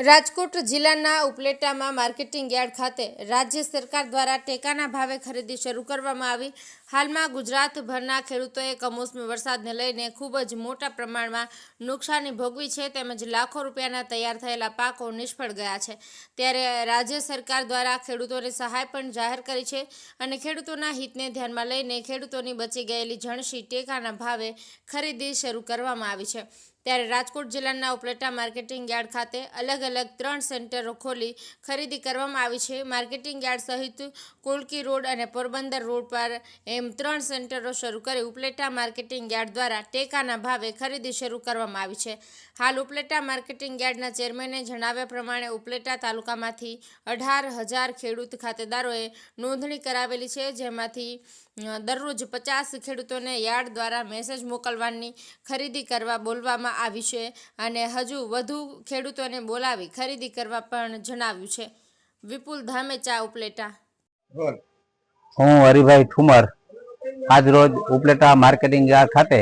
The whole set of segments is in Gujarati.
રાજકોટ જિલ્લાના ઉપલેટામાં માર્કેટિંગ યાર્ડ ખાતે રાજ્ય સરકાર દ્વારા ટેકાના ભાવે ખરીદી શરૂ કરવામાં આવી। હાલમાં ગુજરાતભરના ખેડૂતોએ કમોસમી વરસાદને લઈને ખૂબ જ મોટા પ્રમાણમાં નુકસાની ભોગવી છે, તેમજ લાખો રૂપિયાના તૈયાર થયેલા પાકો નિષ્ફળ ગયા છે। ત્યારે રાજ્ય સરકાર દ્વારા ખેડૂતોને સહાય પણ જાહેર કરી છે અને ખેડૂતોના હિતને ધ્યાનમાં લઈને ખેડૂતોની બચી ગયેલી જણસી ટેકાના ભાવે ખરીદી શરૂ કરવામાં આવી છે। ત્યારે રાજકોટ જિલ્લાના ઉપલેટા માર્કેટિંગ યાર્ડ ખાતે અલગ અલગ 3 સેન્ટરો ખોલી ખરીદી કરવામાં આવી છે। માર્કેટિંગ યાર્ડ સહિત કોલકી રોડ અને પોરબંદર રોડ પર એમ 3 સેન્ટરો શરૂ કરી ઉપલેટા માર્કેટિંગ યાર્ડ દ્વારા ટેકાના ભાવે ખરીદી શરૂ કરવામાં આવી છે। હાલ ઉપલેટા માર્કેટિંગ યાર્ડના ચેરમેને જણાવ્યા પ્રમાણે ઉપલેટા તાલુકામાંથી 18,000 ખેડૂત ખાતેદારોએ નોંધણી કરાવેલી છે, જેમાંથી દરરોજ 50 ખેડૂતોને યાર્ડ દ્વારા મેસેજ મોકલવાની ખરીદી કરવા બોલવામાં આવી છે અને હજુ વધુ ખેડૂતોને બોલાવી ખરીદી કરવા પણ જણાવ્યું છે। વિપુલ ધામેચા, ઉપલેટા। હું હરિભાઈ ઠુમર આજ રોજ ઉપલેટા માર્કેટિંગ યાર્ડ ખાતે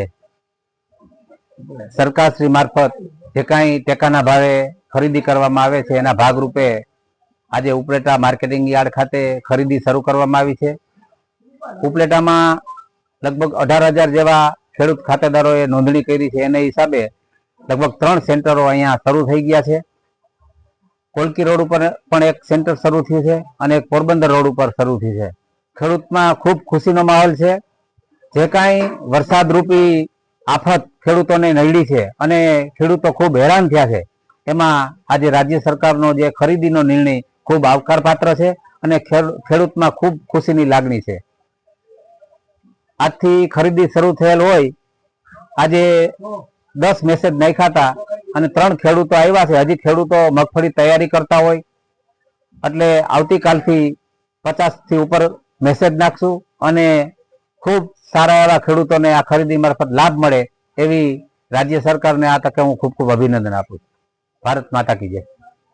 સરકારશ્રી મારફત જે કાંઈ ટેકાના ભાવે ખરીદી કરવામાં આવે છે એના ભાગરૂપે આજે ઉપલેટા માર્કેટિંગ યાર્ડ ખાતે ખરીદી શરૂ કરવામાં આવી છે। ઉપલેટામાં લગભગ 18,000 જેવા ખેડૂત ખાતેદારોએ નોંધણી કરી છે। એના હિસાબે લગભગ 3 સેન્ટરો અહીંયા શરૂ થઈ ગયા છે। કોલકી રોડ ઉપર પણ એક સેન્ટર શરૂ થયું છે અને એક પોરબંદર રોડ ઉપર શરૂ થયું છે। ખેડૂતમાં ખૂબ ખુશીનો માહોલ છે। જે કાંઈ વરસાદ રૂપી આફત ખેડૂતોને નડી છે અને ખેડૂતો ખૂબ હેરાન થયા છે, એમાં આજે રાજ્ય સરકારનો જે ખરીદીનો નિર્ણય ખૂબ આવકારપાત્ર છે અને ખેડૂતમાં ખૂબ ખુશીની લાગણી છે। આજથી ખરીદી શરૂ થયેલ હોય, આજે 10 મેસેજ નાખ્યા હતા અને 3 ખેડૂતો આવ્યા છે। હજી ખેડૂતો મગફળી તૈયારી કરતા હોય એટલે આવતીકાલથી 50 થી ઉપર મેસેજ નાખશું અને ખૂબ સારા એવા ખેડૂતોને આ ખરીદી મારફત લાભ મળે એવી રાજ્ય સરકારને આ તકે હું ખૂબ ખૂબ અભિનંદન આપું છું। ભારત માતા કી જય।